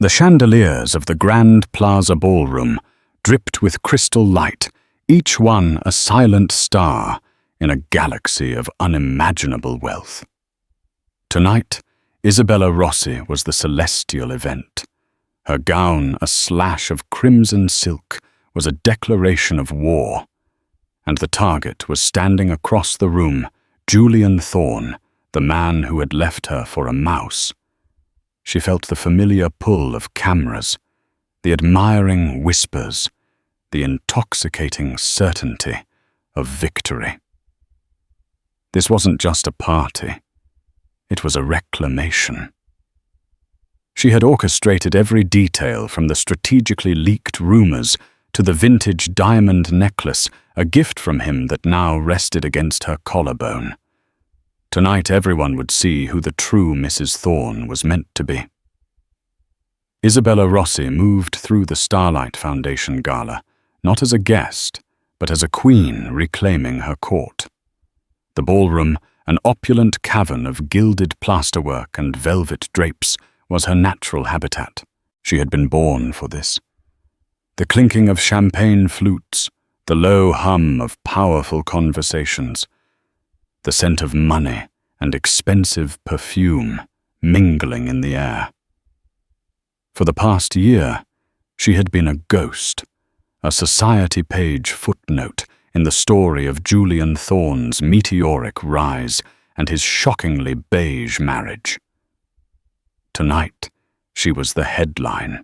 The chandeliers of the Grand Plaza Ballroom dripped with crystal light, each one a silent star in a galaxy of unimaginable wealth. Tonight, Isabella Rossi was the celestial event. Her gown, a slash of crimson silk, was a declaration of war, and the target was standing across the room, Julian Thorne, the man who had left her for a mouse. She felt the familiar pull of cameras, the admiring whispers, the intoxicating certainty of victory. This wasn't just a party. It was a reclamation. She had orchestrated every detail, from the strategically leaked rumors to the vintage diamond necklace, a gift from him that now rested against her collarbone. Tonight everyone would see who the true Mrs. Thorne was meant to be. Isabella Rossi moved through the Starlight Foundation Gala, not as a guest, but as a queen reclaiming her court. The ballroom, an opulent cavern of gilded plasterwork and velvet drapes, was her natural habitat. She had been born for this. The clinking of champagne flutes, the low hum of powerful conversations, the scent of money and expensive perfume mingling in the air. For the past year, she had been a ghost, a society page footnote in the story of Julian Thorne's meteoric rise and his shockingly beige marriage. Tonight, she was the headline.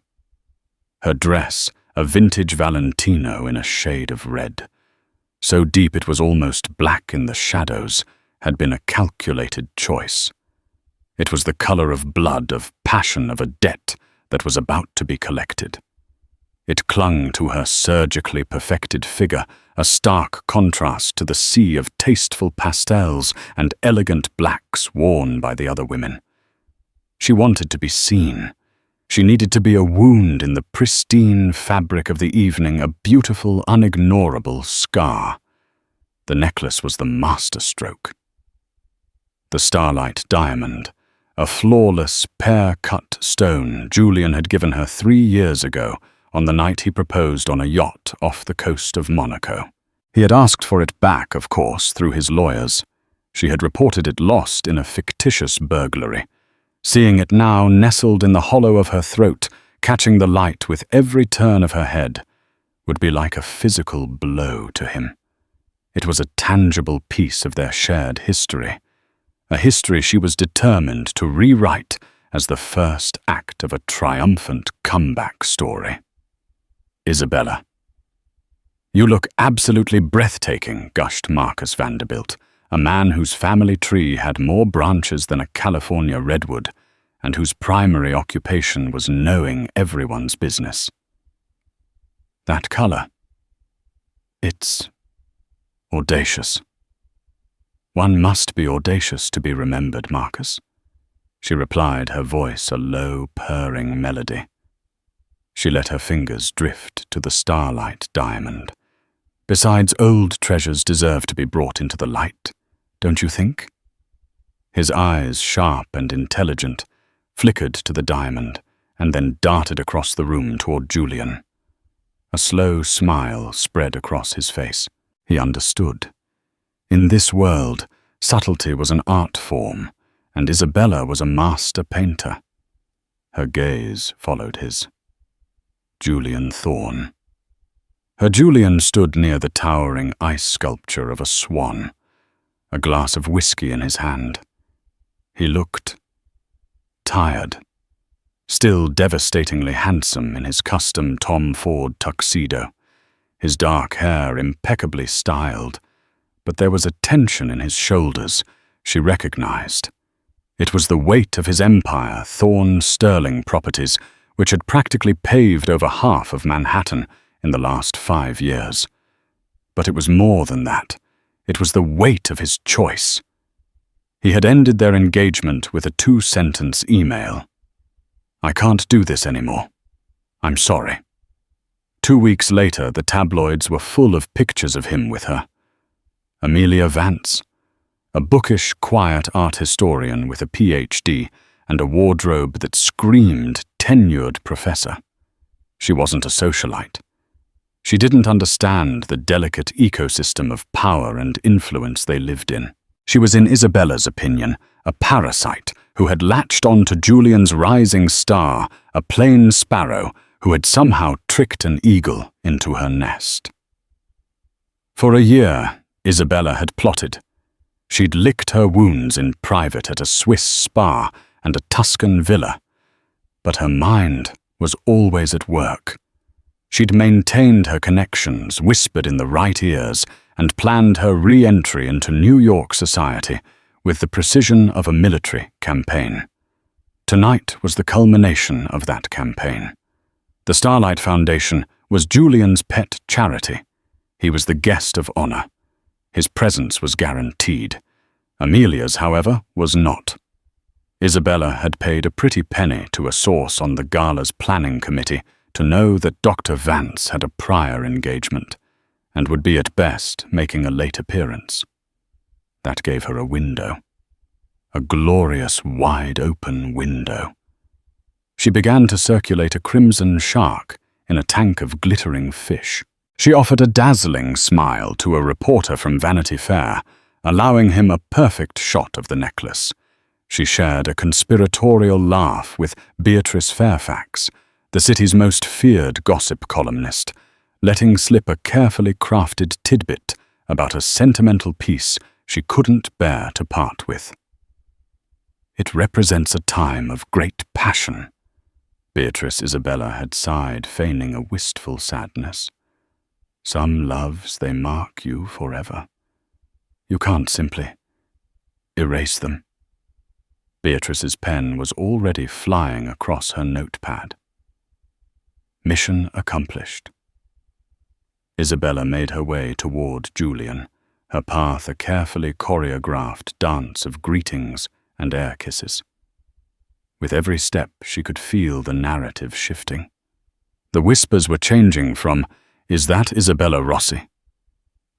Her dress, a vintage Valentino in a shade of red, so deep it was almost black in the shadows, had been a calculated choice. It was the color of blood, of passion, of a debt that was about to be collected. It clung to her surgically perfected figure, a stark contrast to the sea of tasteful pastels and elegant blacks worn by the other women. She wanted to be seen. She needed to be a wound in the pristine fabric of the evening, a beautiful, unignorable scar. The necklace was the masterstroke. The Starlight Diamond, a flawless, pear-cut stone Julian had given her 3 years ago on the night he proposed on a yacht off the coast of Monaco. He had asked for it back, of course, through his lawyers. She had reported it lost in a fictitious burglary. Seeing it now nestled in the hollow of her throat, catching the light with every turn of her head, would be like a physical blow to him. It was a tangible piece of their shared history, a history she was determined to rewrite as the first act of a triumphant comeback story. Isabella. "You look absolutely breathtaking," gushed Marcus Vanderbilt, a man whose family tree had more branches than a California redwood, and whose primary occupation was knowing everyone's business. "That color. It's audacious." "One must be audacious to be remembered, Marcus," she replied, her voice a low, purring melody. She let her fingers drift to the Starlight Diamond. "Besides, old treasures deserve to be brought into the light, don't you think?" His eyes, sharp and intelligent, flickered to the diamond and then darted across the room toward Julian. A slow smile spread across his face. He understood. In this world, subtlety was an art form, and Isabella was a master painter. Her gaze followed his. Julian Thorne. Her Julian stood near the towering ice sculpture of a swan, a glass of whiskey in his hand. He looked tired, still devastatingly handsome in his custom Tom Ford tuxedo, his dark hair impeccably styled, but there was a tension in his shoulders she recognized. It was the weight of his empire, Thorne Sterling Properties, which had practically paved over half of Manhattan in the last 5 years. But it was more than that. It was the weight of his choice. He had ended their engagement with a 2-sentence email. "I can't do this anymore. I'm sorry." 2 weeks later, the tabloids were full of pictures of him with her. Amelia Vance, a bookish, quiet art historian with a PhD and a wardrobe that screamed tenured professor. She wasn't a socialite. She didn't understand the delicate ecosystem of power and influence they lived in. She was, in Isabella's opinion, a parasite who had latched on to Julian's rising star, a plain sparrow who had somehow tricked an eagle into her nest. For a year, Isabella had plotted. She'd licked her wounds in private at a Swiss spa and a Tuscan villa, but her mind was always at work. She'd maintained her connections, whispered in the right ears, and planned her re-entry into New York society with the precision of a military campaign. Tonight was the culmination of that campaign. The Starlight Foundation was Julian's pet charity. He was the guest of honor. His presence was guaranteed. Amelia's, however, was not. Isabella had paid a pretty penny to a source on the gala's planning committee to know that Dr. Vance had a prior engagement and would be at best making a late appearance. That gave her a window. A glorious, wide-open window. She began to circulate a crimson shark in a tank of glittering fish. She offered a dazzling smile to a reporter from Vanity Fair, allowing him a perfect shot of the necklace. She shared a conspiratorial laugh with Beatrice Fairfax, the city's most feared gossip columnist, letting slip a carefully crafted tidbit about a sentimental piece she couldn't bear to part with. "It represents a time of great passion," Beatrice Isabella had sighed, feigning a wistful sadness. "Some loves, they mark you forever. You can't simply erase them." Beatrice's pen was already flying across her notepad. Mission accomplished. Isabella made her way toward Julian, her path a carefully choreographed dance of greetings and air kisses. With every step, she could feel the narrative shifting. The whispers were changing from, "Is that Isabella Rossi?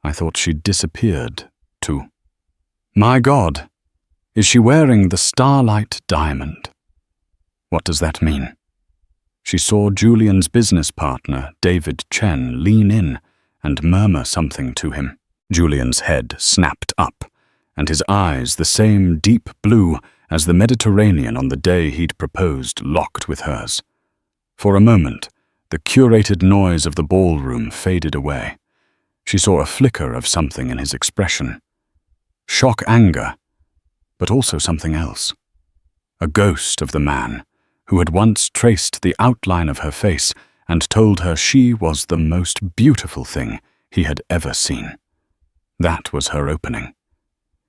I thought she'd disappeared," to, "My God, is she wearing the Starlight diamond? What does that mean?" She saw Julian's business partner, David Chen, lean in and murmur something to him. Julian's head snapped up, and his eyes, the same deep blue as the Mediterranean on the day he'd proposed, locked with hers. For a moment, the curated noise of the ballroom faded away. She saw a flicker of something in his expression. Shock, anger, but also something else. A ghost of the man who had once traced the outline of her face and told her she was the most beautiful thing he had ever seen. That was her opening.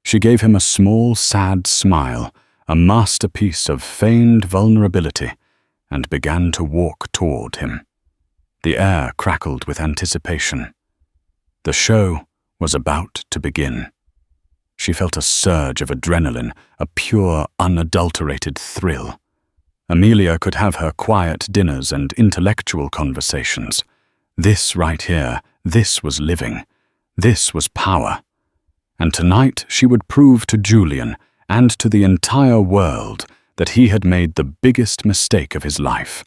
She gave him a small, sad smile, a masterpiece of feigned vulnerability, and began to walk toward him. The air crackled with anticipation. The show was about to begin. She felt a surge of adrenaline, a pure, unadulterated thrill. Amelia could have her quiet dinners and intellectual conversations. This right here, this was living. This was power. And tonight she would prove to Julian and to the entire world that he had made the biggest mistake of his life.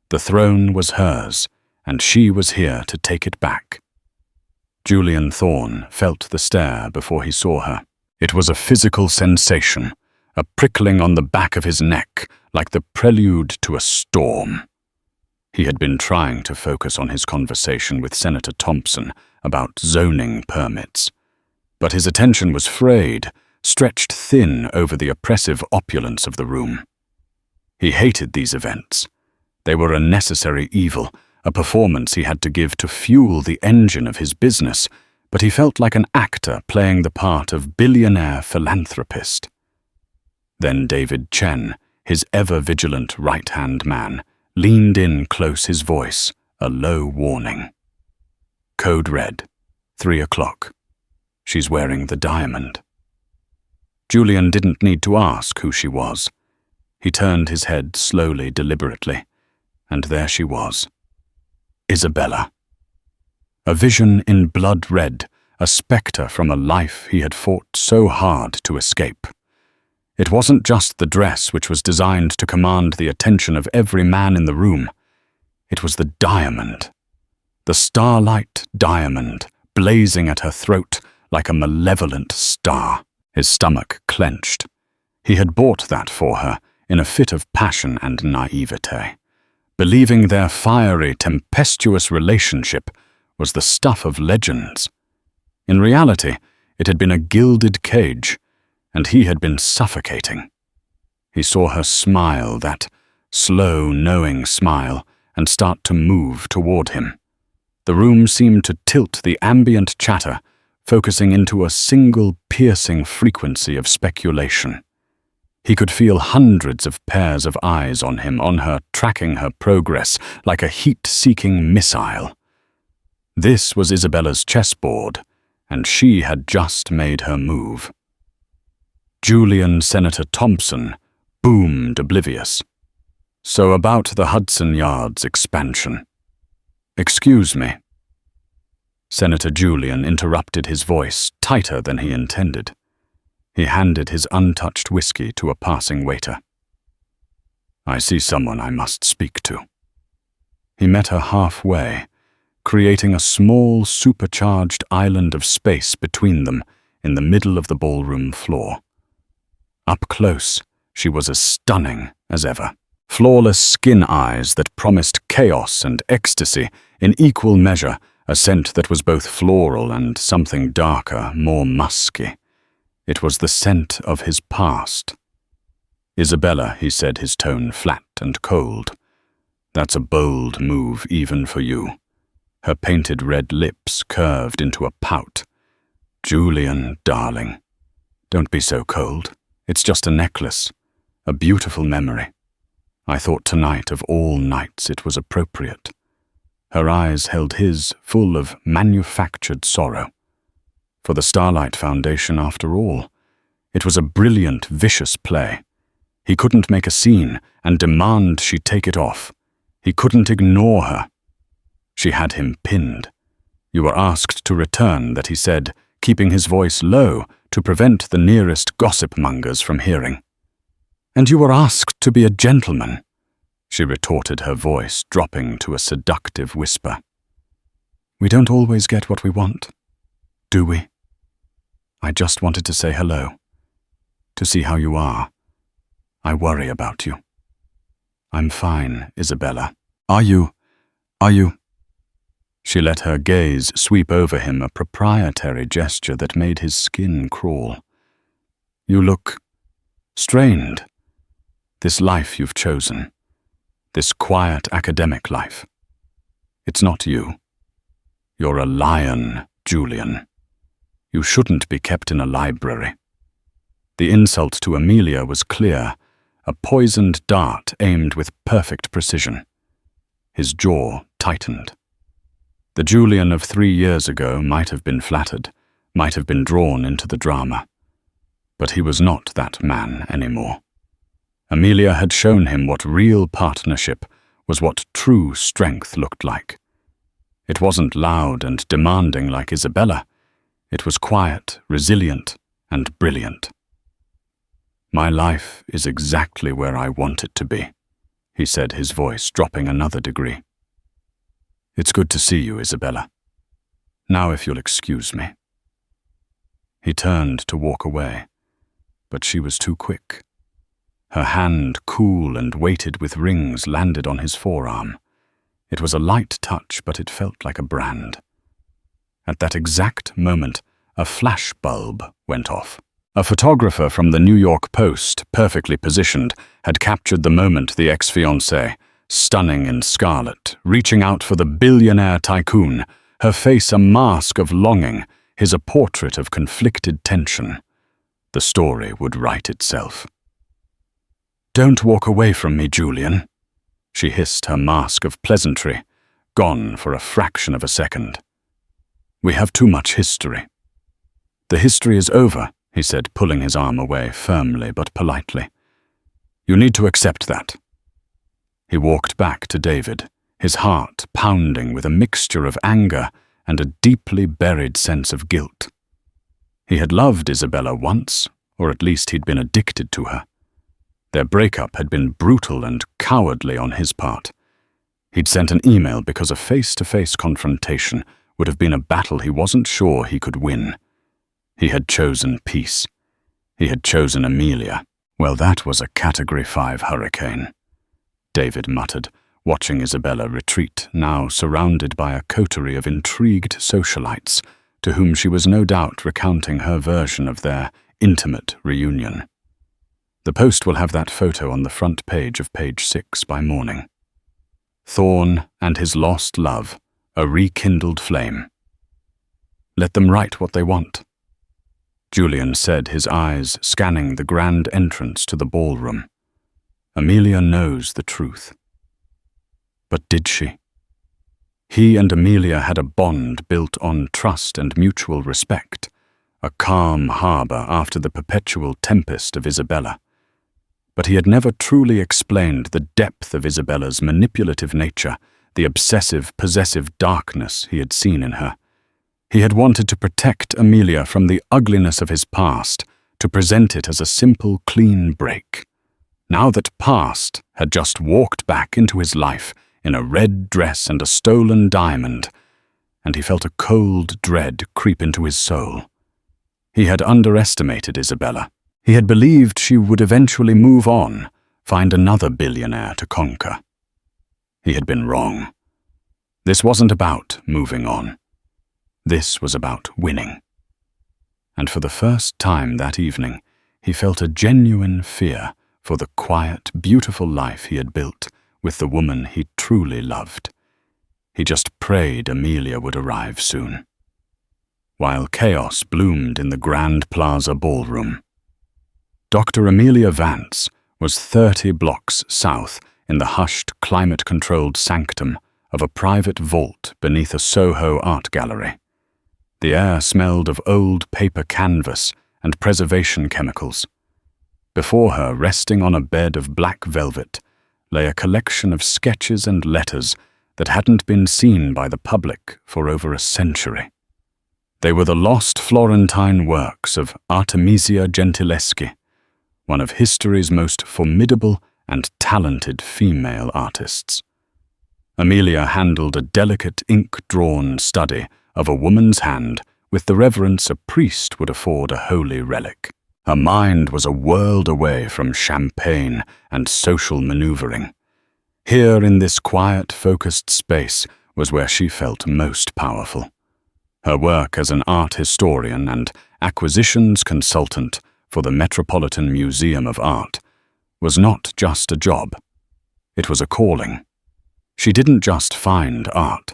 The throne was hers, and she was here to take it back. Julian Thorne felt the stare before he saw her. It was a physical sensation, a prickling on the back of his neck, like the prelude to a storm. He had been trying to focus on his conversation with Senator Thompson about zoning permits, but his attention was frayed, stretched thin over the oppressive opulence of the room. He hated these events. They were a necessary evil, a performance he had to give to fuel the engine of his business, but he felt like an actor playing the part of billionaire philanthropist. Then David Chen, his ever-vigilant right-hand man, leaned in close, his voice a low warning. "Code red, 3 o'clock. She's wearing the diamond." Julian didn't need to ask who she was. He turned his head slowly, deliberately, and there she was. Isabella. A vision in blood red, a spectre from a life he had fought so hard to escape. It wasn't just the dress which was designed to command the attention of every man in the room. It was the diamond. The starlight diamond, blazing at her throat like a malevolent star. His stomach clenched. He had bought that for her in a fit of passion and naivete, believing their fiery, tempestuous relationship was the stuff of legends. In reality, it had been a gilded cage, and he had been suffocating. He saw her smile, that slow, knowing smile, and start to move toward him. The room seemed to tilt the ambient chatter, focusing into a single piercing frequency of speculation. He could feel hundreds of pairs of eyes on him, on her, tracking her progress like a heat-seeking missile. This was Isabella's chessboard, and she had just made her move. Julian Senator Thompson boomed oblivious. So about the Hudson Yards expansion. Excuse me. Senator Julian interrupted, his voice tighter than he intended. He handed his untouched whiskey to a passing waiter. I see someone I must speak to. He met her halfway, creating a small, supercharged island of space between them in the middle of the ballroom floor. Up close, she was as stunning as ever. Flawless skin eyes that promised chaos and ecstasy in equal measure, a scent that was both floral and something darker, more musky. It was the scent of his past. Isabella, he said, his tone flat and cold. That's a bold move even for you. Her painted red lips curved into a pout. Julian, darling, don't be so cold. It's just a necklace, a beautiful memory. I thought tonight of all nights it was appropriate. Her eyes held his, full of manufactured sorrow. For the Starlight Foundation, after all, it was a brilliant, vicious play. He couldn't make a scene and demand she take it off. He couldn't ignore her. She had him pinned. You were asked to return, that he said, keeping his voice low to prevent the nearest gossip mongers from hearing. And you were asked to be a gentleman, she retorted, her voice dropping to a seductive whisper. We don't always get what we want, do we? I just wanted to say hello, to see how you are. I worry about you. I'm fine, Isabella. Are you? She let her gaze sweep over him, a proprietary gesture that made his skin crawl. You look strained. This life you've chosen, this quiet academic life. It's not you. You're a lion, Julian. You shouldn't be kept in a library. The insult to Amelia was clear, a poisoned dart aimed with perfect precision. His jaw tightened. The Julian of 3 years ago might have been flattered, might have been drawn into the drama. But he was not that man anymore. Amelia had shown him what real partnership was, what true strength looked like. It wasn't loud and demanding like Isabella. It was quiet, resilient, and brilliant. My life is exactly where I want it to be, he said, his voice dropping another degree. It's good to see you, Isabella. Now if you'll excuse me. He turned to walk away, but she was too quick. Her hand, cool and weighted with rings, landed on his forearm. It was a light touch, but it felt like a brand. At that exact moment, a flash bulb went off. A photographer from the New York Post, perfectly positioned, had captured the moment the ex-fiancée, stunning in scarlet, reaching out for the billionaire tycoon, her face a mask of longing, his a portrait of conflicted tension. The story would write itself. Don't walk away from me, Julian, she hissed, her mask of pleasantry gone for a fraction of a second. We have too much history. The history is over, he said, pulling his arm away firmly but politely. You need to accept that. He walked back to David, his heart pounding with a mixture of anger and a deeply buried sense of guilt. He had loved Isabella once, or at least he'd been addicted to her. Their breakup had been brutal and cowardly on his part. He'd sent an email because a face-to-face confrontation would have been a battle he wasn't sure he could win. He had chosen peace. He had chosen Amelia. Well, that was a Category 5 hurricane, David muttered, watching Isabella retreat, now surrounded by a coterie of intrigued socialites, to whom she was no doubt recounting her version of their intimate reunion. The Post will have that photo on the front page of page 6 by morning. Thorne and his lost love, a rekindled flame. Let them write what they want, Julian said, his eyes scanning the grand entrance to the ballroom. Amelia knows the truth. But did she? He and Amelia had a bond built on trust and mutual respect, a calm harbor after the perpetual tempest of Isabella. But he had never truly explained the depth of Isabella's manipulative nature, the obsessive, possessive darkness he had seen in her. He had wanted to protect Amelia from the ugliness of his past, to present it as a simple, clean break. Now that past had just walked back into his life in a red dress and a stolen diamond, and he felt a cold dread creep into his soul. He had underestimated Isabella. He had believed she would eventually move on, find another billionaire to conquer. He had been wrong. This wasn't about moving on. This was about winning. And for the first time that evening, he felt a genuine fear for the quiet, beautiful life he had built with the woman he truly loved. He just prayed Amelia would arrive soon. While chaos bloomed in the Grand Plaza Ballroom, Dr. Amelia Vance was 30 blocks south in the hushed, climate-controlled sanctum of a private vault beneath a Soho art gallery. The air smelled of old paper canvas and preservation chemicals. Before her, resting on a bed of black velvet, lay a collection of sketches and letters that hadn't been seen by the public for over a century. They were the lost Florentine works of Artemisia Gentileschi, one of history's most formidable and talented female artists. Amelia handled a delicate ink-drawn study of a woman's hand with the reverence a priest would afford a holy relic. Her mind was a world away from champagne and social maneuvering. Here in this quiet, focused space was where she felt most powerful. Her work as an art historian and acquisitions consultant for the Metropolitan Museum of Art was not just a job. It was a calling. She didn't just find art.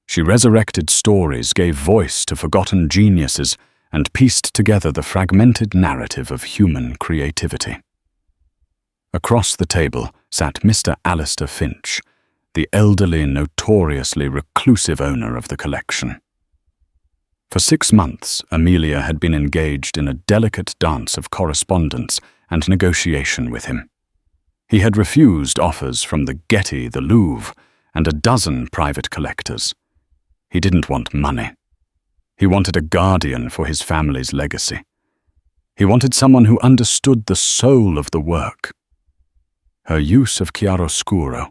She resurrected stories, gave voice to forgotten geniuses, and pieced together the fragmented narrative of human creativity. Across the table sat Mr. Alistair Finch, the elderly, notoriously reclusive owner of the collection. For 6 months, Amelia had been engaged in a delicate dance of correspondence and negotiation with him. He had refused offers from the Getty, the Louvre, and a dozen private collectors. He didn't want money. He wanted a guardian for his family's legacy. He wanted someone who understood the soul of the work. Her use of chiaroscuro,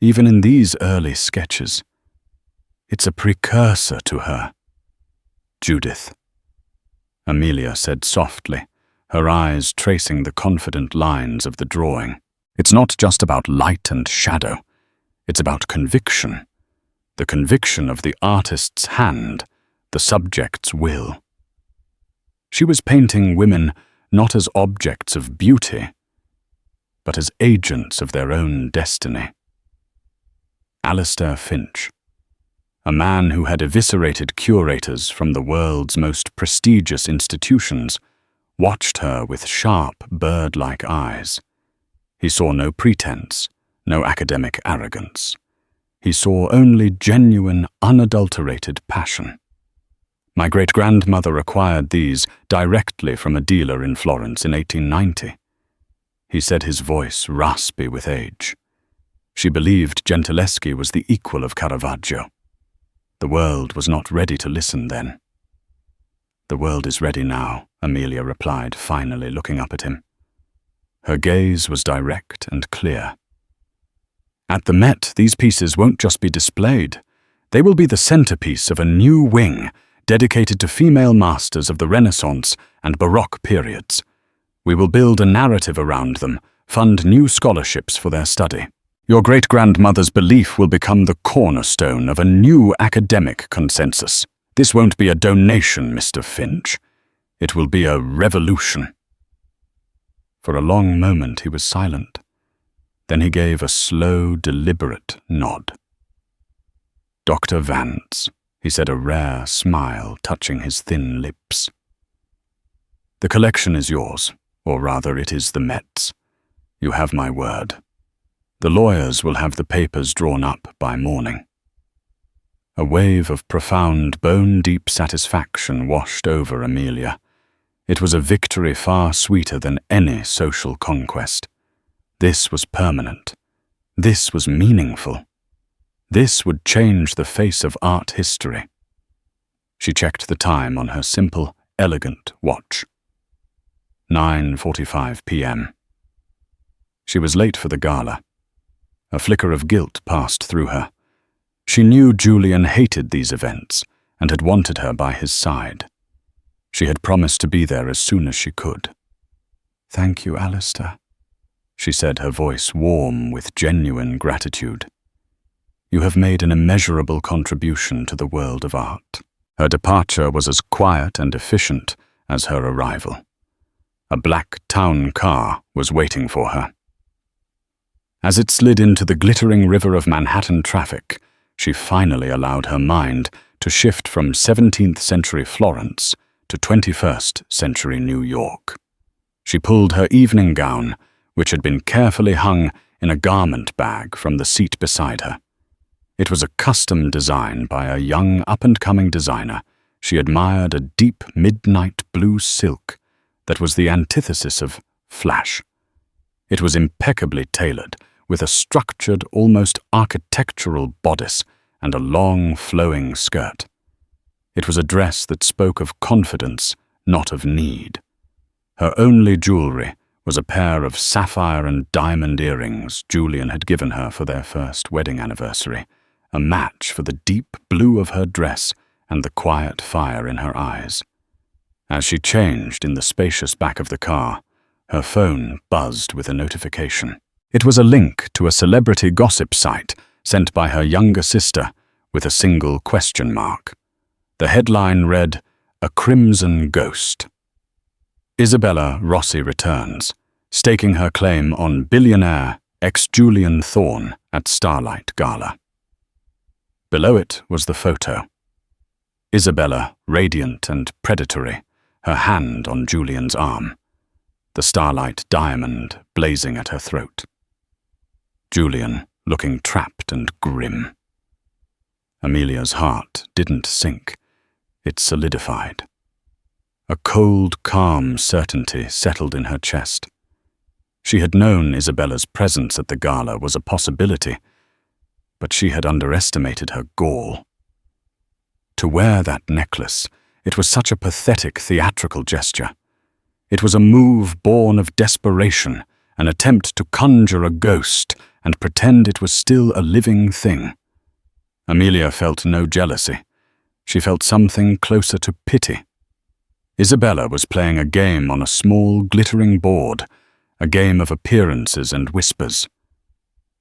even in these early sketches, it's a precursor to her. Judith, Amelia said softly, her eyes tracing the confident lines of the drawing. It's not just about light and shadow. It's about conviction. The conviction of the artist's hand, the subject's will. She was painting women not as objects of beauty, but as agents of their own destiny. Alistair Finch, a man who had eviscerated curators from the world's most prestigious institutions, watched her with sharp, bird-like eyes. He saw no pretense, no academic arrogance. He saw only genuine, unadulterated passion. My great-grandmother acquired these directly from a dealer in Florence in 1890. He said, his voice raspy with age. She believed Gentileschi was the equal of Caravaggio. The world was not ready to listen then. "The world is ready now," Amelia replied, finally looking up at him. Her gaze was direct and clear. "At the Met, these pieces won't just be displayed. They will be the centerpiece of a new wing dedicated to female masters of the Renaissance and Baroque periods. We will build a narrative around them, fund new scholarships for their study. Your great-grandmother's belief will become the cornerstone of a new academic consensus. This won't be a donation, Mr. Finch. It will be a revolution." For a long moment he was silent. Then he gave a slow, deliberate nod. "Dr. Vance," he said, a rare smile touching his thin lips. "The collection is yours, or rather it is the Met's. You have my word. The lawyers will have the papers drawn up by morning." A wave of profound, bone-deep satisfaction washed over Amelia. It was a victory far sweeter than any social conquest. This was permanent. This was meaningful. This would change the face of art history. She checked the time on her simple, elegant watch. 9:45 p.m. She was late for the gala. A flicker of guilt passed through her. She knew Julian hated these events and had wanted her by his side. She had promised to be there as soon as she could. "Thank you, Alistair," she said, her voice warm with genuine gratitude. "You have made an immeasurable contribution to the world of art." Her departure was as quiet and efficient as her arrival. A black town car was waiting for her. As it slid into the glittering river of Manhattan traffic, she finally allowed her mind to shift from 17th century Florence to 21st century New York. She pulled her evening gown, which had been carefully hung in a garment bag, from the seat beside her. It was a custom design by a young up-and-coming designer. She admired a deep midnight blue silk that was the antithesis of flash. It was impeccably tailored, with a structured, almost architectural bodice and a long, flowing skirt. It was a dress that spoke of confidence, not of need. Her only jewelry was a pair of sapphire and diamond earrings Julian had given her for their first wedding anniversary, a match for the deep blue of her dress and the quiet fire in her eyes. As she changed in the spacious back of the car, her phone buzzed with a notification. It was a link to a celebrity gossip site sent by her younger sister with a single question mark. The headline read, "A Crimson Ghost." Isabella Rossi returns, staking her claim on billionaire ex-Julian Thorne at Starlight Gala. Below it was the photo. Isabella, radiant and predatory, her hand on Julian's arm, the starlight diamond blazing at her throat. Julian, looking trapped and grim. Amelia's heart didn't sink. It solidified. A cold, calm certainty settled in her chest. She had known Isabella's presence at the gala was a possibility, but she had underestimated her gall. To wear that necklace, it was such a pathetic theatrical gesture. It was a move born of desperation, an attempt to conjure a ghost and pretend it was still a living thing. Amelia felt no jealousy. She felt something closer to pity. Isabella was playing a game on a small, glittering board, a game of appearances and whispers.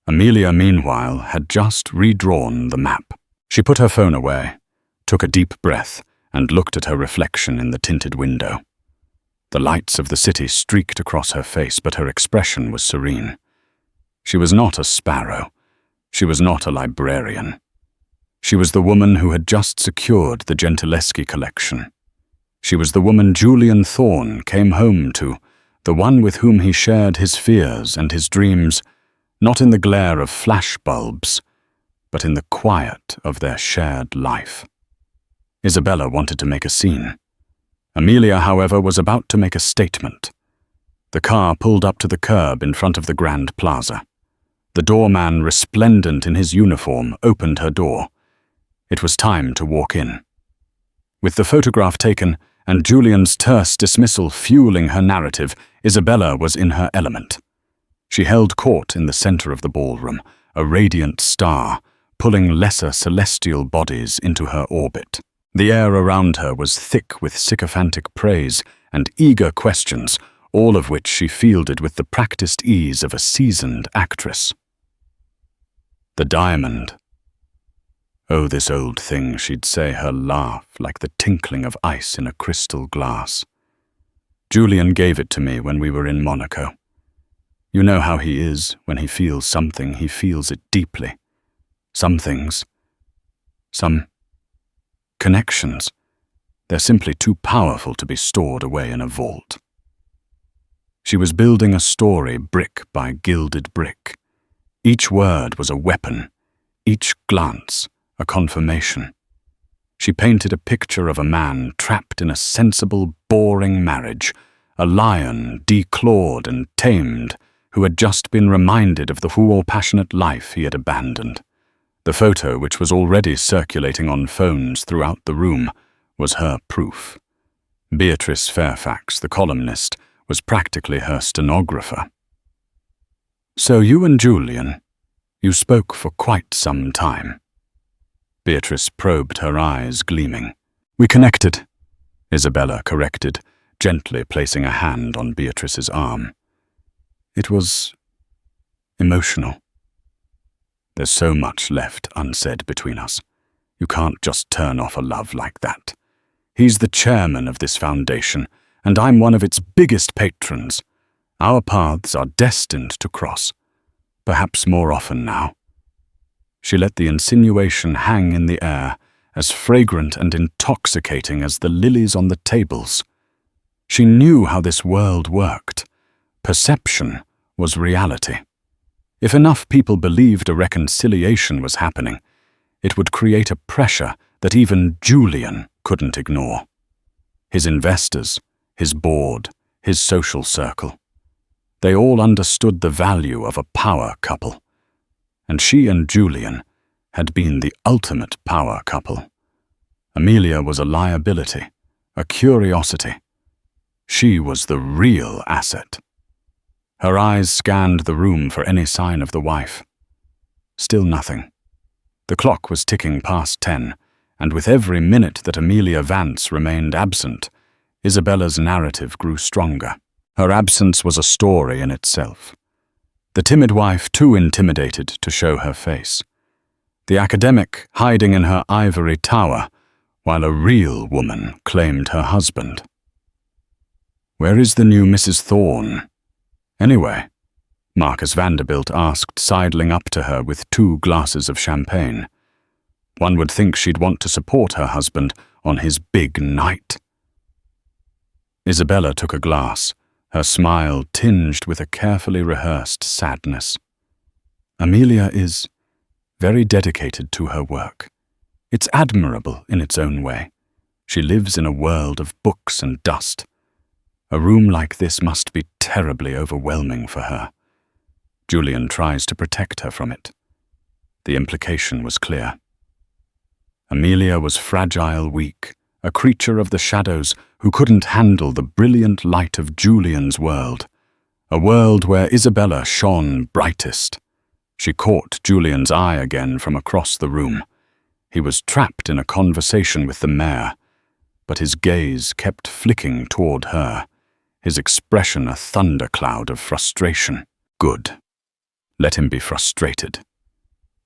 Amelia, meanwhile, had just redrawn the map. She put her phone away, took a deep breath, and looked at her reflection in the tinted window. The lights of the city streaked across her face, but her expression was serene. She was not a sparrow. She was not a librarian. She was the woman who had just secured the Gentileschi collection. She was the woman Julian Thorne came home to, the one with whom he shared his fears and his dreams, not in the glare of flash bulbs, but in the quiet of their shared life. Isabella wanted to make a scene. Amelia, however, was about to make a statement. The car pulled up to the curb in front of the Grand Plaza. The doorman, resplendent in his uniform, opened her door. It was time to walk in. With the photograph taken and Julian's terse dismissal fueling her narrative, Isabella was in her element. She held court in the center of the ballroom, a radiant star, pulling lesser celestial bodies into her orbit. The air around her was thick with sycophantic praise and eager questions, all of which she fielded with the practiced ease of a seasoned actress. The diamond. Oh, this old thing, she'd say, her laugh like the tinkling of ice in a crystal glass. Julian gave it to me when we were in Monaco. You know how he is. When he feels something, he feels it deeply. Some things, some connections, they're simply too powerful to be stored away in a vault. She was building a story brick by gilded brick. Each word was a weapon, each glance a confirmation. She painted a picture of a man trapped in a sensible, boring marriage, a lion declawed and tamed who had just been reminded of the passionate life he had abandoned. The photo, which was already circulating on phones throughout the room, was her proof. Beatrice Fairfax, the columnist, was practically her stenographer. So you and Julian, you spoke for quite some time. Beatrice probed, her eyes gleaming. We connected, Isabella corrected, gently placing a hand on Beatrice's arm. It was emotional. There's so much left unsaid between us. You can't just turn off a love like that. He's the chairman of this foundation, and I'm one of its biggest patrons. Our paths are destined to cross, perhaps more often now. She let the insinuation hang in the air, as fragrant and intoxicating as the lilies on the tables. She knew how this world worked. Perception was reality. If enough people believed a reconciliation was happening, it would create a pressure that even Julian couldn't ignore. His investors, his board, his social circle. They all understood the value of a power couple. And she and Julian had been the ultimate power couple. Amelia was a liability, a curiosity. She was the real asset. Her eyes scanned the room for any sign of the wife. Still nothing. The clock was ticking past 10, and with every minute that Amelia Vance remained absent, Isabella's narrative grew stronger. Her absence was a story in itself. The timid wife too intimidated to show her face. The academic hiding in her ivory tower, while a real woman claimed her husband. Where is the new Mrs. Thorne? Anyway, Marcus Vanderbilt asked, sidling up to her with 2 glasses of champagne. One would think she'd want to support her husband on his big night. Isabella took a glass, her smile tinged with a carefully rehearsed sadness. Amelia is very dedicated to her work. It's admirable in its own way. She lives in a world of books and dust. A room like this must be terribly overwhelming for her. Julian tries to protect her from it. The implication was clear. Amelia was fragile, weak, a creature of the shadows who couldn't handle the brilliant light of Julian's world, a world where Isabella shone brightest. She caught Julian's eye again from across the room. He was trapped in a conversation with the mayor, but his gaze kept flicking toward her, his expression a thundercloud of frustration. Good. Let him be frustrated.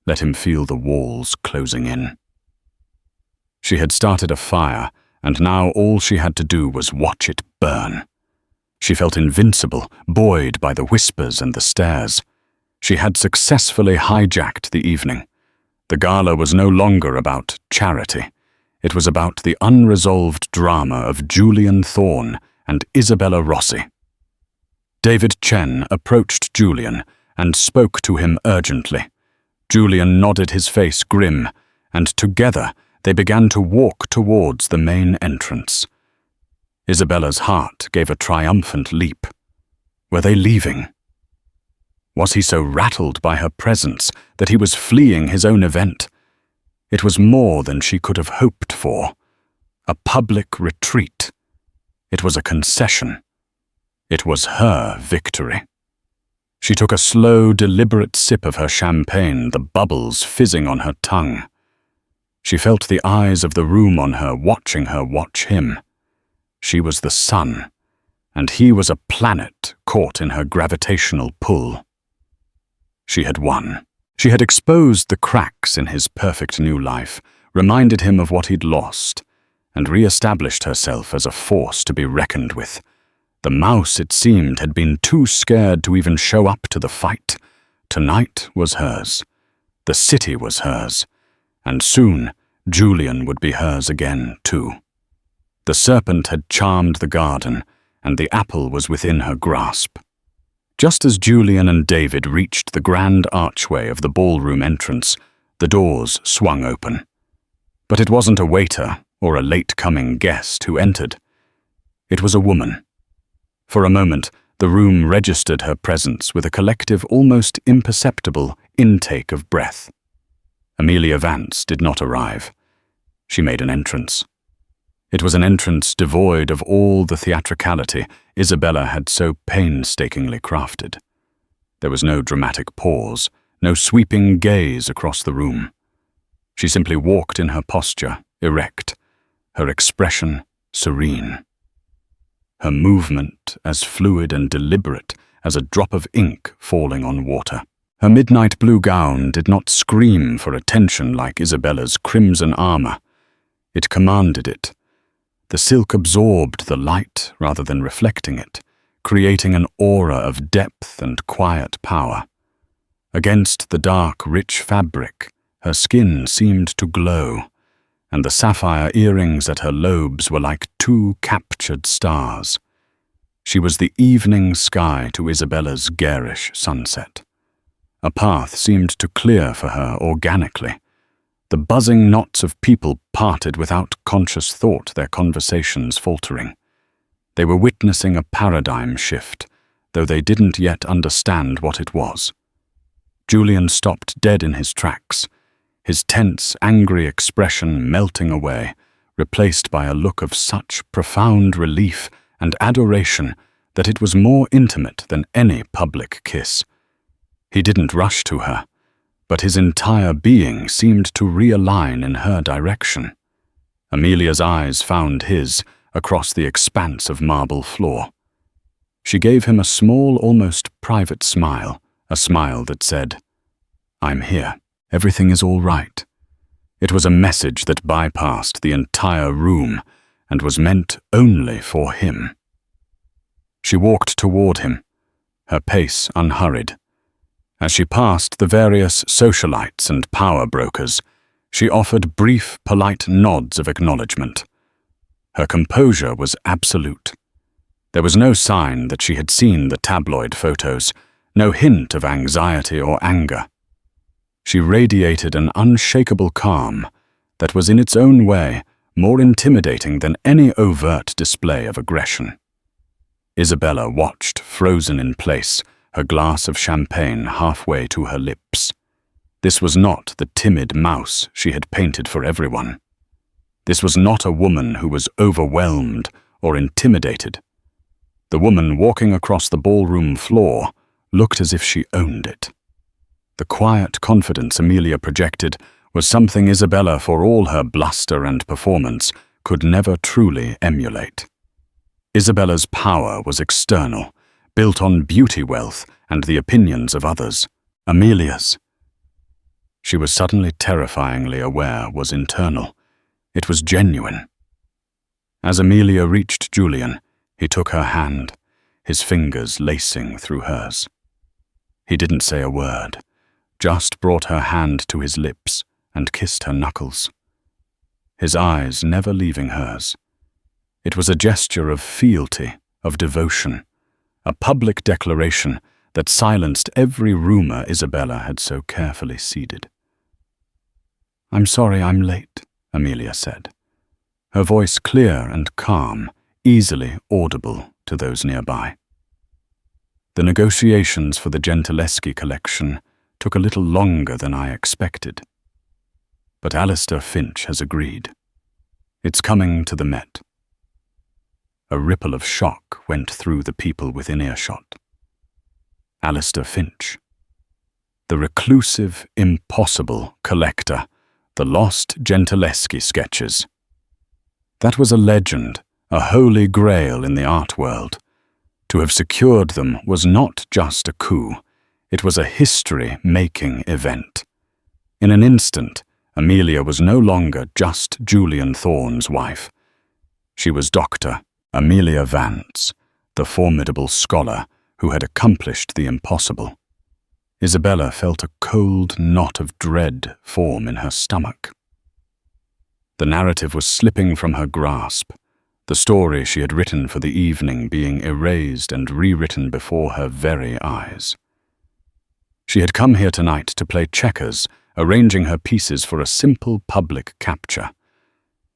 Let him feel the walls closing in. She had started a fire, and now all she had to do was watch it burn. She felt invincible, buoyed by the whispers and the stares. She had successfully hijacked the evening. The gala was no longer about charity. It was about the unresolved drama of Julian Thorne and Isabella Rossi. David Chen approached Julian and spoke to him urgently. Julian nodded, his face grim, and together they began to walk towards the main entrance. Isabella's heart gave a triumphant leap. Were they leaving? Was he so rattled by her presence that he was fleeing his own event? It was more than she could have hoped for. A public retreat, It was a concession. It was her victory. She took a slow, deliberate sip of her champagne, the bubbles fizzing on her tongue. She felt the eyes of the room on her, watching her watch him. She was the sun, and he was a planet caught in her gravitational pull. She had won. She had exposed the cracks in his perfect new life, reminded him of what he'd lost, and re-established herself as a force to be reckoned with. The mouse, it seemed, had been too scared to even show up to the fight. Tonight was hers. The city was hers. And soon, Julian would be hers again, too. The serpent had charmed the garden, and the apple was within her grasp. Just as Julian and David reached the grand archway of the ballroom entrance, the doors swung open. But it wasn't a waiter or a late-coming guest who entered. It was a woman. For a moment, the room registered her presence with a collective, almost imperceptible intake of breath. Amelia Vance did not arrive. She made an entrance. It was an entrance devoid of all the theatricality Isabella had so painstakingly crafted. There was no dramatic pause, no sweeping gaze across the room. She simply walked in her posture, erect, her expression serene. Her movement as fluid and deliberate as a drop of ink falling on water. Her midnight blue gown did not scream for attention like Isabella's crimson armor. It commanded it. The silk absorbed the light rather than reflecting it, creating an aura of depth and quiet power. Against the dark, rich fabric, her skin seemed to glow, and the sapphire earrings at her lobes were like two captured stars. She was the evening sky to Isabella's garish sunset. A path seemed to clear for her organically. The buzzing knots of people parted without conscious thought, their conversations faltering. They were witnessing a paradigm shift, though they didn't yet understand what it was. Julian stopped dead in his tracks, his tense, angry expression melting away, replaced by a look of such profound relief and adoration that it was more intimate than any public kiss. He didn't rush to her, but his entire being seemed to realign in her direction. Amelia's eyes found his across the expanse of marble floor. She gave him a small, almost private smile, a smile that said, "I'm here. Everything is all right." It was a message that bypassed the entire room and was meant only for him. She walked toward him, her pace unhurried. As she passed the various socialites and power brokers, she offered brief, polite nods of acknowledgement. Her composure was absolute. There was no sign that she had seen the tabloid photos, no hint of anxiety or anger. She radiated an unshakable calm that was in its own way more intimidating than any overt display of aggression. Isabella watched, frozen in place, her glass of champagne halfway to her lips. This was not the timid mouse she had painted for everyone. This was not a woman who was overwhelmed or intimidated. The woman walking across the ballroom floor looked as if she owned it. The quiet confidence Amelia projected was something Isabella, for all her bluster and performance, could never truly emulate. Isabella's power was external, built on beauty wealth and the opinions of others. Amelia's, she was suddenly terrifyingly aware, was internal. It was genuine. As Amelia reached Julian, he took her hand, his fingers lacing through hers. He didn't say a word, just brought her hand to his lips and kissed her knuckles, his eyes never leaving hers. It was a gesture of fealty, of devotion, a public declaration that silenced every rumor Isabella had so carefully seeded. "I'm sorry I'm late," Amelia said, her voice clear and calm, easily audible to those nearby. The negotiations for the Gentileschi collection took a little longer than I expected. But Alistair Finch has agreed. It's coming to the Met. A ripple of shock went through the people within earshot. Alistair Finch. The reclusive, impossible collector, the lost Gentileschi sketches. That was a legend, a holy grail in the art world. To have secured them was not just a coup, it was a history-making event. In an instant, Amelia was no longer just Julian Thorne's wife. She was Dr. Amelia Vance, the formidable scholar who had accomplished the impossible. Isabella felt a cold knot of dread form in her stomach. The narrative was slipping from her grasp, the story she had written for the evening being erased and rewritten before her very eyes. She had come here tonight to play checkers, arranging her pieces for a simple public capture.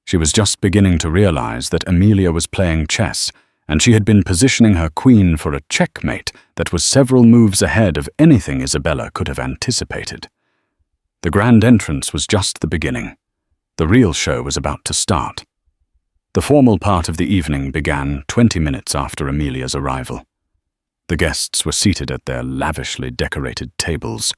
She was just beginning to realize that Amelia was playing chess, and she had been positioning her queen for a checkmate that was several moves ahead of anything Isabella could have anticipated. The grand entrance was just the beginning. The real show was about to start. The formal part of the evening began 20 minutes after Amelia's arrival. The guests were seated at their lavishly decorated tables.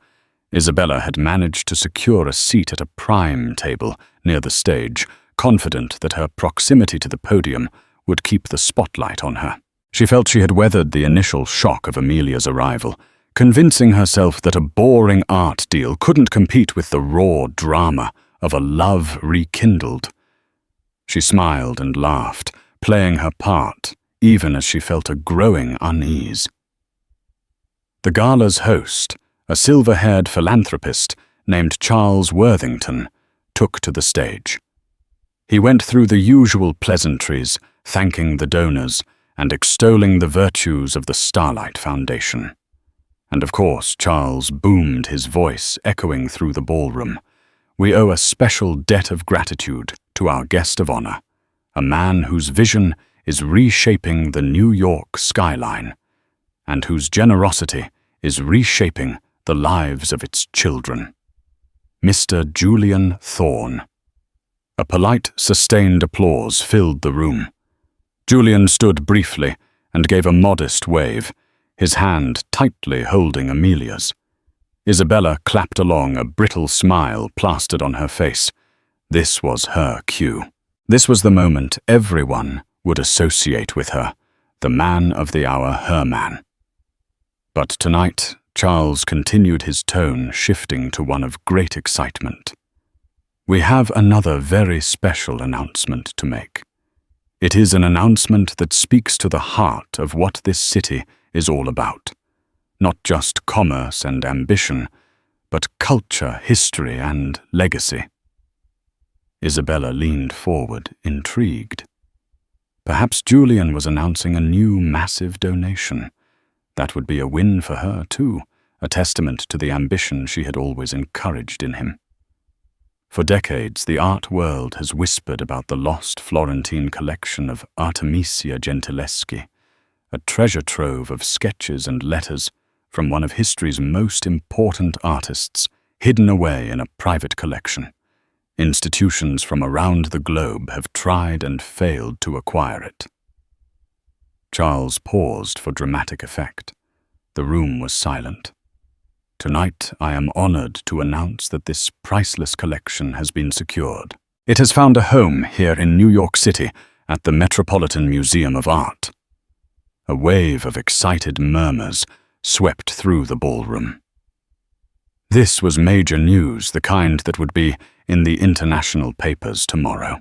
Isabella had managed to secure a seat at a prime table near the stage, confident that her proximity to the podium would keep the spotlight on her. She felt she had weathered the initial shock of Amelia's arrival, convincing herself that a boring art deal couldn't compete with the raw drama of a love rekindled. She smiled and laughed, playing her part, even as she felt a growing unease. The gala's host, a silver-haired philanthropist named Charles Worthington, took to the stage. He went through the usual pleasantries, thanking the donors and extolling the virtues of the Starlight Foundation. And of course, Charles boomed his voice, echoing through the ballroom. We owe a special debt of gratitude to our guest of honor, a man whose vision is reshaping the New York skyline, and whose generosity is reshaping the lives of its children. Mr. Julian Thorne. A polite, sustained applause filled the room. Julian stood briefly and gave a modest wave, his hand tightly holding Amelia's. Isabella clapped along, a brittle smile plastered on her face. This was her cue. This was the moment everyone would associate with her, the man of the hour, her man. But tonight, Charles continued his tone, shifting to one of great excitement. We have another very special announcement to make. It is an announcement that speaks to the heart of what this city is all about. Not just commerce and ambition, but culture, history, and legacy. Isabella leaned forward, intrigued. Perhaps Julian was announcing a new massive donation. That would be a win for her, too, a testament to the ambition she had always encouraged in him. For decades, the art world has whispered about the lost Florentine collection of Artemisia Gentileschi, a treasure trove of sketches and letters from one of history's most important artists, hidden away in a private collection. Institutions from around the globe have tried and failed to acquire it. Charles paused for dramatic effect. The room was silent. Tonight, I am honored to announce that this priceless collection has been secured. It has found a home here in New York City at the Metropolitan Museum of Art. A wave of excited murmurs swept through the ballroom. This was major news, the kind that would be in the international papers tomorrow.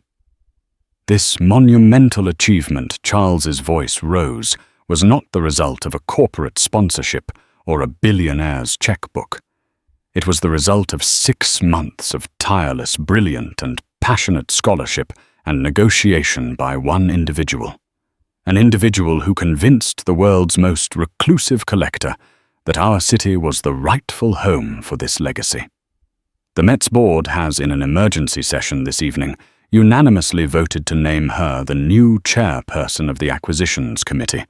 This monumental achievement, Charles's voice rose, was not the result of a corporate sponsorship or a billionaire's checkbook. It was the result of 6 months of tireless, brilliant, and passionate scholarship and negotiation by one individual. An individual who convinced the world's most reclusive collector that our city was the rightful home for this legacy. The Met's board has, in an emergency session this evening, unanimously voted to name her the new chairperson of the Acquisitions Committee,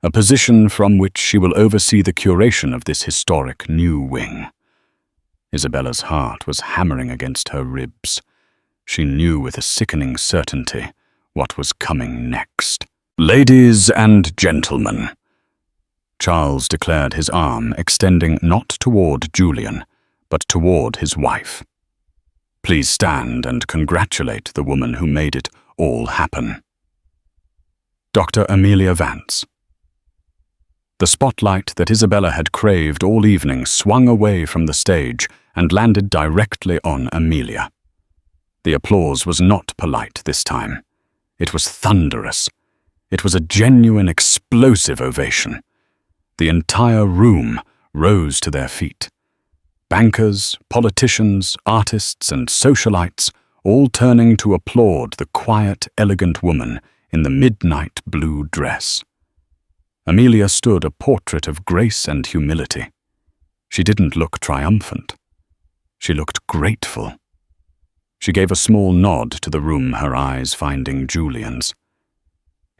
a position from which she will oversee the curation of this historic new wing. Isabella's heart was hammering against her ribs. She knew with a sickening certainty what was coming next. Ladies and gentlemen, Charles declared, his arm extending not toward Julian, but toward his wife. Please stand and congratulate the woman who made it all happen. Dr. Amelia Vance. The spotlight that Isabella had craved all evening swung away from the stage and landed directly on Amelia. The applause was not polite this time. It was thunderous. It was a genuine, explosive ovation. The entire room rose to their feet. Bankers, politicians, artists, and socialites all turning to applaud the quiet, elegant woman in the midnight blue dress. Amelia stood a portrait of grace and humility. She didn't look triumphant. She looked grateful. She gave a small nod to the room, her eyes finding Julian's.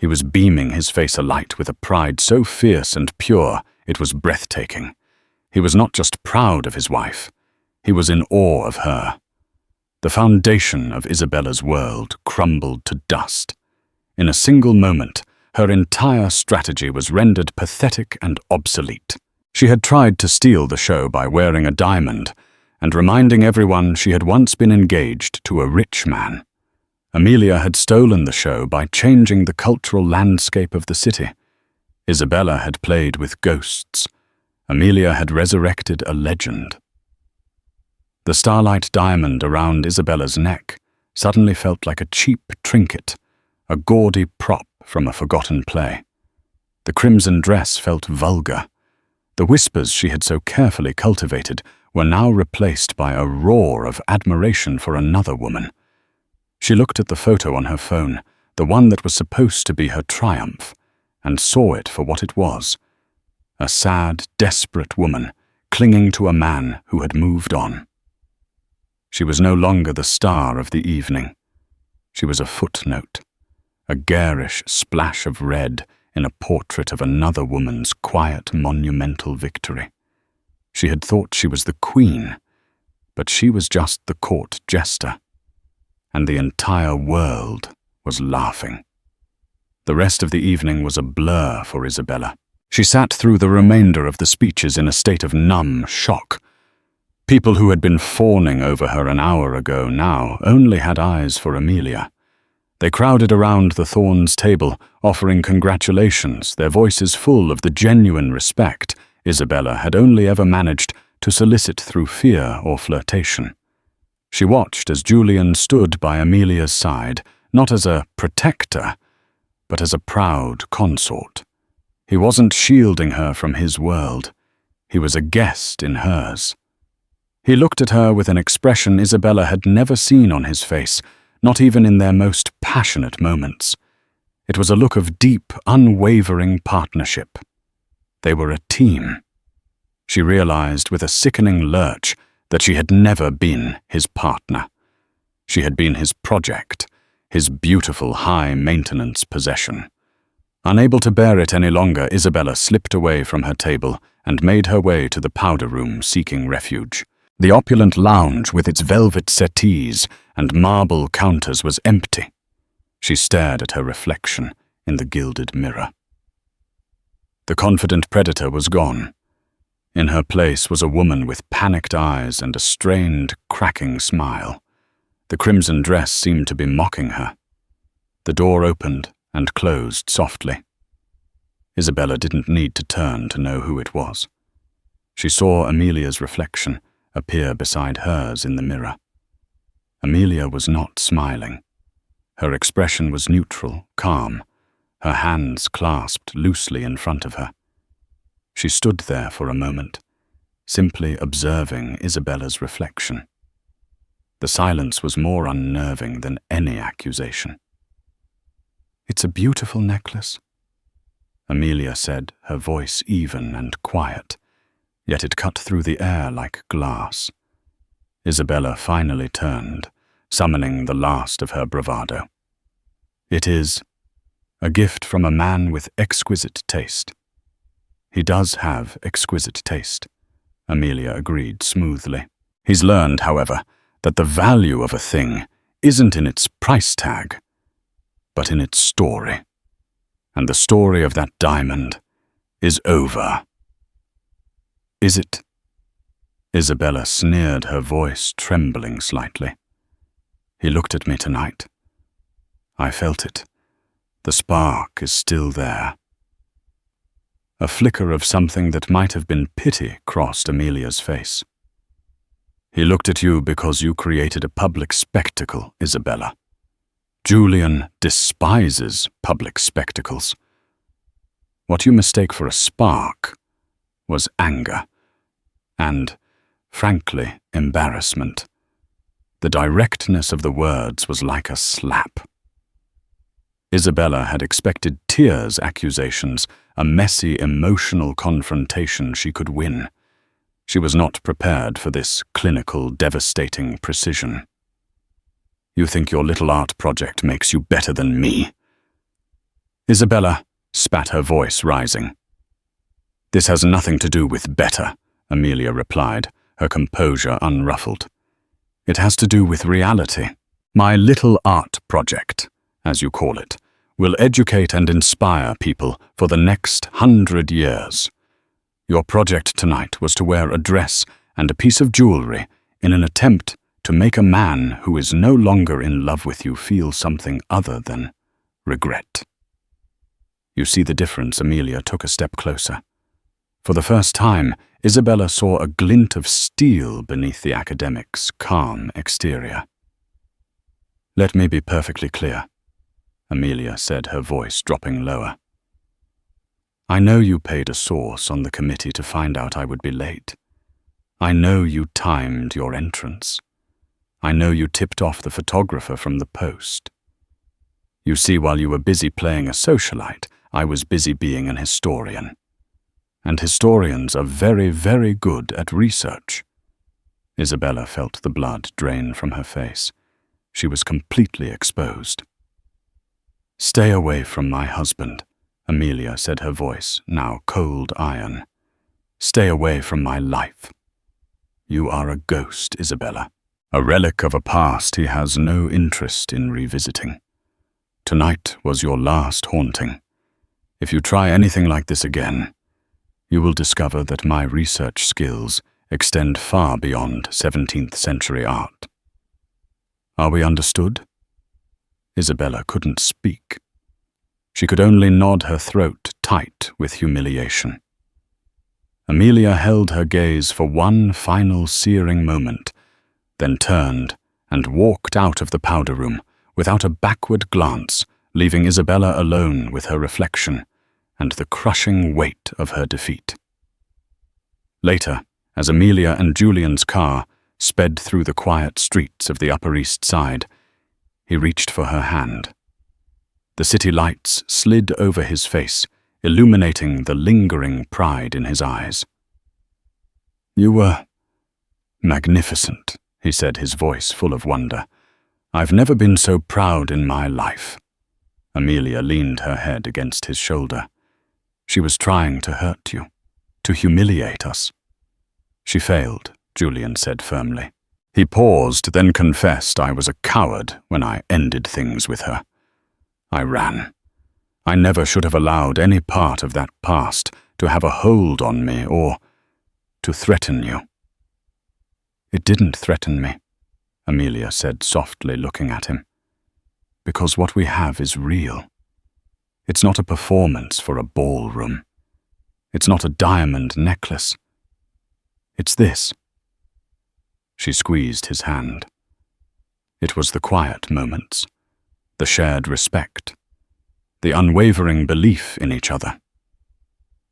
He was beaming, his face alight with a pride so fierce and pure it was breathtaking. He was not just proud of his wife, he was in awe of her. The foundation of Isabella's world crumbled to dust. In a single moment, her entire strategy was rendered pathetic and obsolete. She had tried to steal the show by wearing a diamond and reminding everyone she had once been engaged to a rich man. Amelia had stolen the show by changing the cultural landscape of the city. Isabella had played with ghosts. Amelia had resurrected a legend. The starlight diamond around Isabella's neck suddenly felt like a cheap trinket, a gaudy prop from a forgotten play. The crimson dress felt vulgar. The whispers she had so carefully cultivated were now replaced by a roar of admiration for another woman. She looked at the photo on her phone, the one that was supposed to be her triumph, and saw it for what it was. A sad, desperate woman clinging to a man who had moved on. She was no longer the star of the evening. She was a footnote, a garish splash of red in a portrait of another woman's quiet, monumental victory. She had thought she was the queen, but she was just the court jester. And the entire world was laughing. The rest of the evening was a blur for Isabella. She sat through the remainder of the speeches in a state of numb shock. People who had been fawning over her an hour ago now only had eyes for Amelia. They crowded around the Thorns' table, offering congratulations, their voices full of the genuine respect Isabella had only ever managed to solicit through fear or flirtation. She watched as Julian stood by Amelia's side, not as a protector, but as a proud consort. He wasn't shielding her from his world. He was a guest in hers. He looked at her with an expression Isabella had never seen on his face, not even in their most passionate moments. It was a look of deep, unwavering partnership. They were a team. She realized with a sickening lurch that she had never been his partner. She had been his project, his beautiful high-maintenance possession. Unable to bear it any longer, Isabella slipped away from her table and made her way to the powder room seeking refuge. The opulent lounge with its velvet settees and marble counters was empty. She stared at her reflection in the gilded mirror. The confident predator was gone. In her place was a woman with panicked eyes and a strained, cracking smile. The crimson dress seemed to be mocking her. The door opened and closed softly. Isabella didn't need to turn to know who it was. She saw Amelia's reflection appear beside hers in the mirror. Amelia was not smiling. Her expression was neutral, calm, her hands clasped loosely in front of her. She stood there for a moment, simply observing Isabella's reflection. The silence was more unnerving than any accusation. "It's a beautiful necklace," Amelia said, her voice even and quiet, yet it cut through the air like glass. Isabella finally turned, summoning the last of her bravado. "It is a gift from a man with exquisite taste." "He does have exquisite taste," Amelia agreed smoothly. "He's learned, however, that the value of a thing isn't in its price tag, but in its story. and the story of that diamond is over. Is it? Isabella sneered, her voice trembling slightly. He looked at me tonight. I felt it. The spark is still there. A flicker of something that might have been pity crossed Amelia's face. He looked at you because you created a public spectacle, Isabella. Julian despises public spectacles. What you mistake for a spark was anger and, frankly, embarrassment. The directness of the words was like a slap. Isabella had expected tears, accusations, a messy emotional confrontation she could win. She was not prepared for this clinical, devastating precision. You think your little art project makes you better than me? Isabella spat, her voice rising. This has nothing to do with better, Amelia replied, her composure unruffled. It has to do with reality. My little art project, as you call it, will educate and inspire people for the next 100 years. Your project tonight was to wear a dress and a piece of jewelry in an attempt to make a man who is no longer in love with you feel something other than regret. You see the difference? Amelia took a step closer. For the first time, Isabella saw a glint of steel beneath the academic's calm exterior. Let me be perfectly clear, Amelia said, her voice dropping lower. I know you paid a source on the committee to find out I would be late. I know you timed your entrance. I know you tipped off the photographer from the post. You see, while you were busy playing a socialite, I was busy being an historian. And historians are very, very good at research. Isabella felt the blood drain from her face. She was completely exposed. Stay away from my husband, Amelia said, her voice now cold iron. Stay away from my life. You are a ghost, Isabella, a relic of a past he has no interest in revisiting. Tonight was your last haunting. If you try anything like this again, you will discover that my research skills extend far beyond 17th century art. Are we understood? Isabella couldn't speak. She could only nod, her throat tight with humiliation. Amelia held her gaze for one final searing moment, then turned and walked out of the powder room without a backward glance, leaving Isabella alone with her reflection and the crushing weight of her defeat. Later, as Amelia and Julian's car sped through the quiet streets of the Upper East Side, he reached for her hand. The city lights slid over his face, illuminating the lingering pride in his eyes. You were magnificent, he said, his voice full of wonder. I've never been so proud in my life. Amelia leaned her head against his shoulder. She was trying to hurt you, to humiliate us. She failed, Julian said firmly. He paused, then confessed I was a coward when I ended things with her. I ran. I never should have allowed any part of that past to have a hold on me or to threaten you. It didn't threaten me, Amelia said softly, looking at him. Because what we have is real. It's not a performance for a ballroom. It's not a diamond necklace. It's this. She squeezed his hand. It was the quiet moments, the shared respect, the unwavering belief in each other.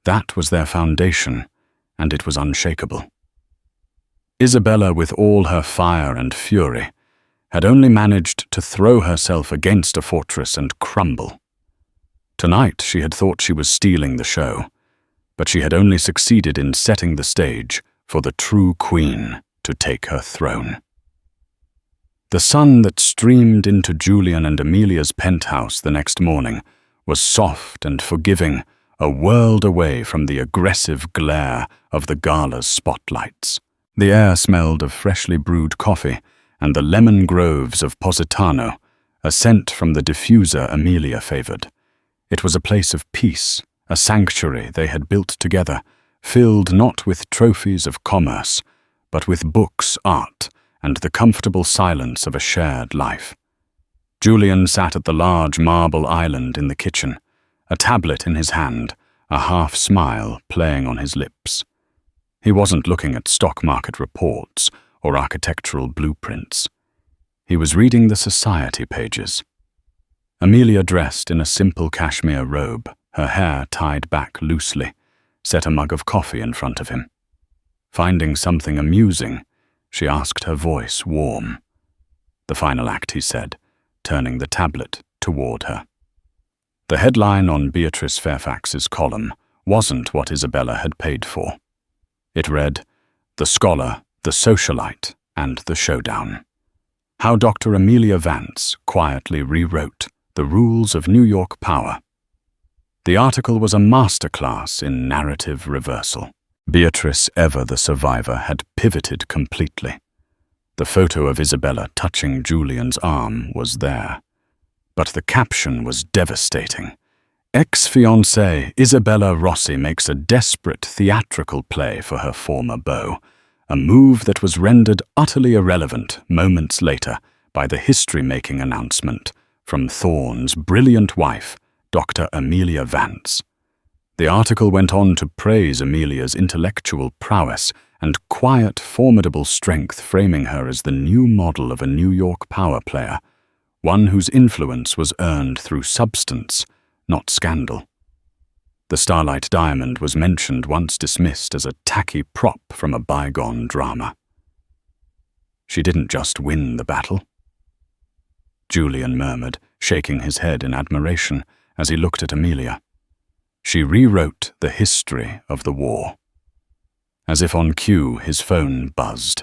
That was their foundation, and it was unshakable. Isabella, with all her fire and fury, had only managed to throw herself against a fortress and crumble. Tonight she had thought she was stealing the show, but she had only succeeded in setting the stage for the true queen to take her throne. The sun that streamed into Julian and Amelia's penthouse the next morning was soft and forgiving, a world away from the aggressive glare of the gala's spotlights. The air smelled of freshly brewed coffee and the lemon groves of Positano, a scent from the diffuser Amelia favored. It was a place of peace, a sanctuary they had built together, filled not with trophies of commerce, but with books, art, and the comfortable silence of a shared life. Julian sat at the large marble island in the kitchen, a tablet in his hand, a half-smile playing on his lips. He wasn't looking at stock market reports or architectural blueprints. He was reading the society pages. Amelia, dressed in a simple cashmere robe, her hair tied back loosely, set a mug of coffee in front of him. Finding something amusing, she asked, her voice warm. "The final act," he said, turning the tablet toward her. The headline on Beatrice Fairfax's column wasn't what Isabella had paid for. It read, "The Scholar, the Socialite, and the Showdown. How Dr. Amelia Vance quietly rewrote the rules of New York power." The article was a masterclass in narrative reversal. Beatrice, ever the survivor, had pivoted completely. The photo of Isabella touching Julian's arm was there. But the caption was devastating. Ex-Fiancée Isabella Rossi makes a desperate theatrical play for her former beau, a move that was rendered utterly irrelevant moments later by the history-making announcement from Thorne's brilliant wife, Dr. Amelia Vance. The article went on to praise Amelia's intellectual prowess and quiet, formidable strength, framing her as the new model of a New York power player, one whose influence was earned through substance, not scandal. The Starlight Diamond was mentioned, once dismissed as a tacky prop from a bygone drama. She didn't just win the battle. Julian murmured, shaking his head in admiration as he looked at Amelia. She rewrote the history of the war. As if on cue, his phone buzzed.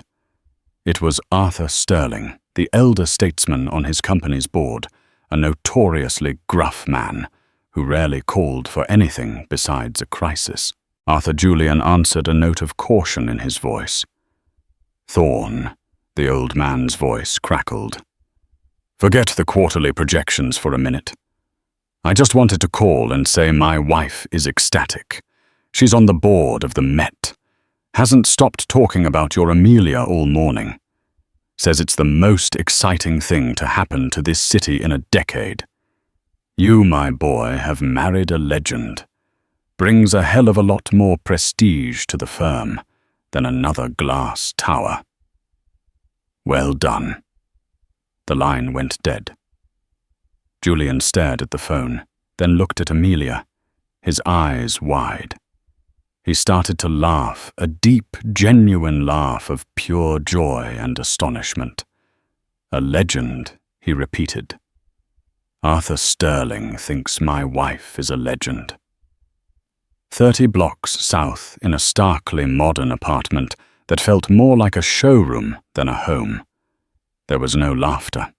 It was Arthur Sterling, the elder statesman on his company's board, a notoriously gruff man who rarely called for anything besides a crisis. Arthur Julian answered, a note of caution in his voice. "Thorne," the old man's voice crackled. "Forget the quarterly projections for a minute. I just wanted to call and say my wife is ecstatic. She's on the board of the Met. Hasn't stopped talking about your Amelia all morning. Says it's the most exciting thing to happen to this city in a decade. You, my boy, have married a legend. Brings a hell of a lot more prestige to the firm than another glass tower." "Well done." The line went dead. Julian stared at the phone, then looked at Amelia, his eyes wide. He started to laugh, a deep, genuine laugh of pure joy and astonishment. "A legend," he repeated. "Arthur Sterling thinks my wife is a legend." 30 blocks south, in a starkly modern apartment that felt more like a showroom than a home, there was no laughter.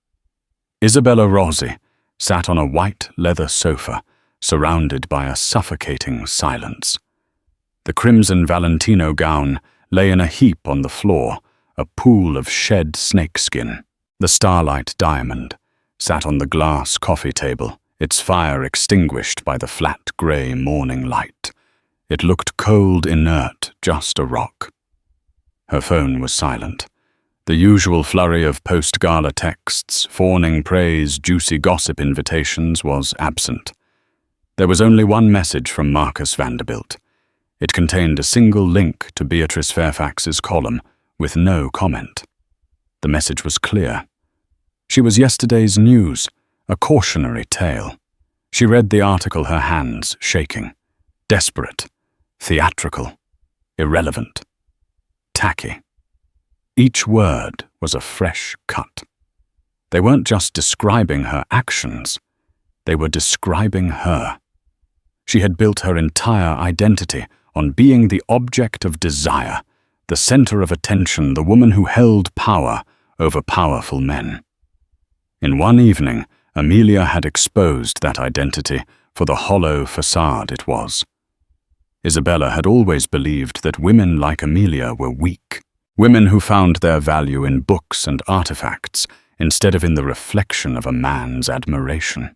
Isabella Rossi sat on a white leather sofa, surrounded by a suffocating silence. The crimson Valentino gown lay in a heap on the floor, a pool of shed snakeskin. The Starlight Diamond sat on the glass coffee table, its fire extinguished by the flat grey morning light. It looked cold, inert, just a rock. Her phone was silent. The usual flurry of post-gala texts, fawning praise, juicy gossip invitations was absent. There was only one message from Marcus Vanderbilt. It contained a single link to Beatrice Fairfax's column, with no comment. The message was clear. She was yesterday's news, a cautionary tale. She read the article, her hands shaking. Desperate, theatrical, irrelevant, tacky. Each word was a fresh cut. They weren't just describing her actions, they were describing her. She had built her entire identity on being the object of desire, the center of attention, the woman who held power over powerful men. In one evening, Amelia had exposed that identity for the hollow facade it was. Isabella had always believed that women like Amelia were weak. Women who found their value in books and artifacts instead of in the reflection of a man's admiration.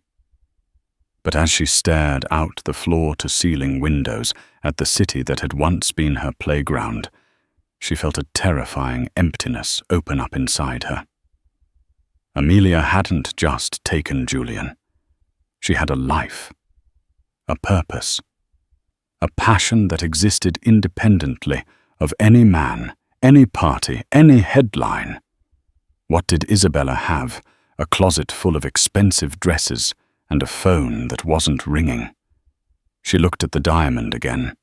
But as she stared out the floor-to-ceiling windows at the city that had once been her playground, she felt a terrifying emptiness open up inside her. Amelia hadn't just taken Julian. She had a life, a purpose, a passion that existed independently of any man, any party, any headline. What did Isabella have? A closet full of expensive dresses and a phone that wasn't ringing. She looked at the diamond again.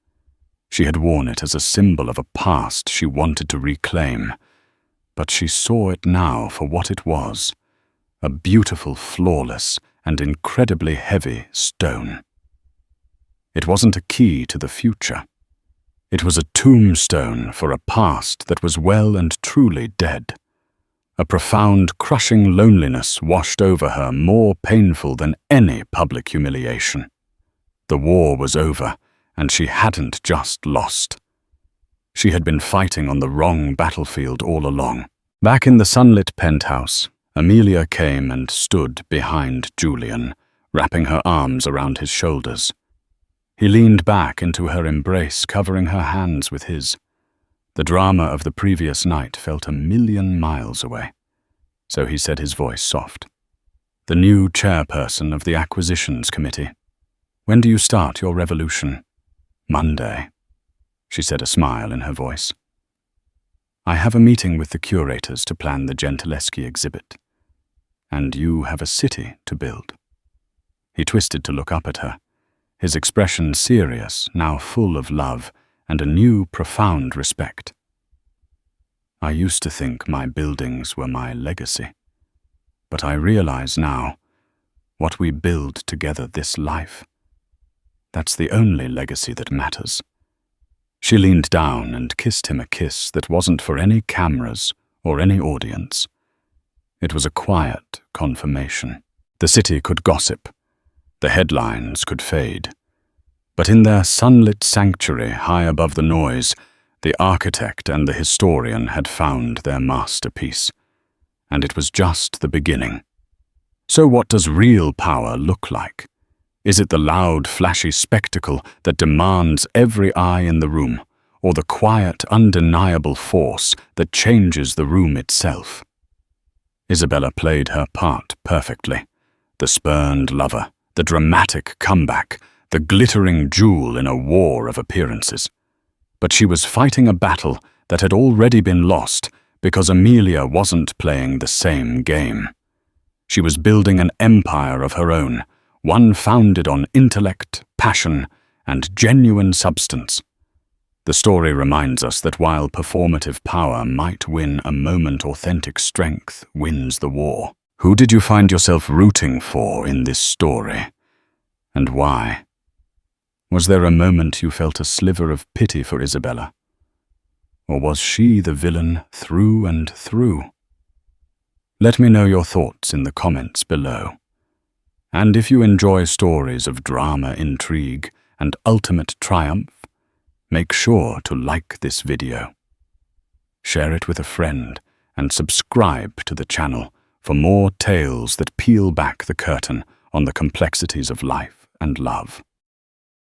She had worn it as a symbol of a past she wanted to reclaim, but she saw it now for what it was, a beautiful, flawless, and incredibly heavy stone. It wasn't a key to the future. It was a tombstone for a past that was well and truly dead. A profound, crushing loneliness washed over her, more painful than any public humiliation. The war was over, and she hadn't just lost. She had been fighting on the wrong battlefield all along. Back in the sunlit penthouse, Amelia came and stood behind Julian, wrapping her arms around his shoulders. He leaned back into her embrace, covering her hands with his. The drama of the previous night felt 1,000,000 miles away, so he said, his voice soft. "The new chairperson of the acquisitions committee. When do you start your revolution?" "Monday," she said, a smile in her voice. "I have a meeting with the curators to plan the Gentileschi exhibit. And you have a city to build." He twisted to look up at her, his expression serious, now full of love and a new, profound respect. "I used to think my buildings were my legacy, but I realize now what we build together this life. That's the only legacy that matters." She leaned down and kissed him a kiss that wasn't for any cameras or any audience. It was a quiet confirmation. The city could gossip. The headlines could fade. But in their sunlit sanctuary high above the noise, the architect and the historian had found their masterpiece. And it was just the beginning. So what does real power look like? Is it the loud, flashy spectacle that demands every eye in the room, or the quiet, undeniable force that changes the room itself? Isabella played her part perfectly. The spurned lover, the dramatic comeback, the glittering jewel in a war of appearances. But she was fighting a battle that had already been lost because Amelia wasn't playing the same game. She was building an empire of her own, one founded on intellect, passion, and genuine substance. The story reminds us that while performative power might win a moment, authentic strength wins the war. Who did you find yourself rooting for in this story? And why? Was there a moment you felt a sliver of pity for Isabella? Or was she the villain through and through? Let me know your thoughts in the comments below. And if you enjoy stories of drama, intrigue, and ultimate triumph, make sure to like this video. Share it with a friend and subscribe to the channel for more tales that peel back the curtain on the complexities of life and love.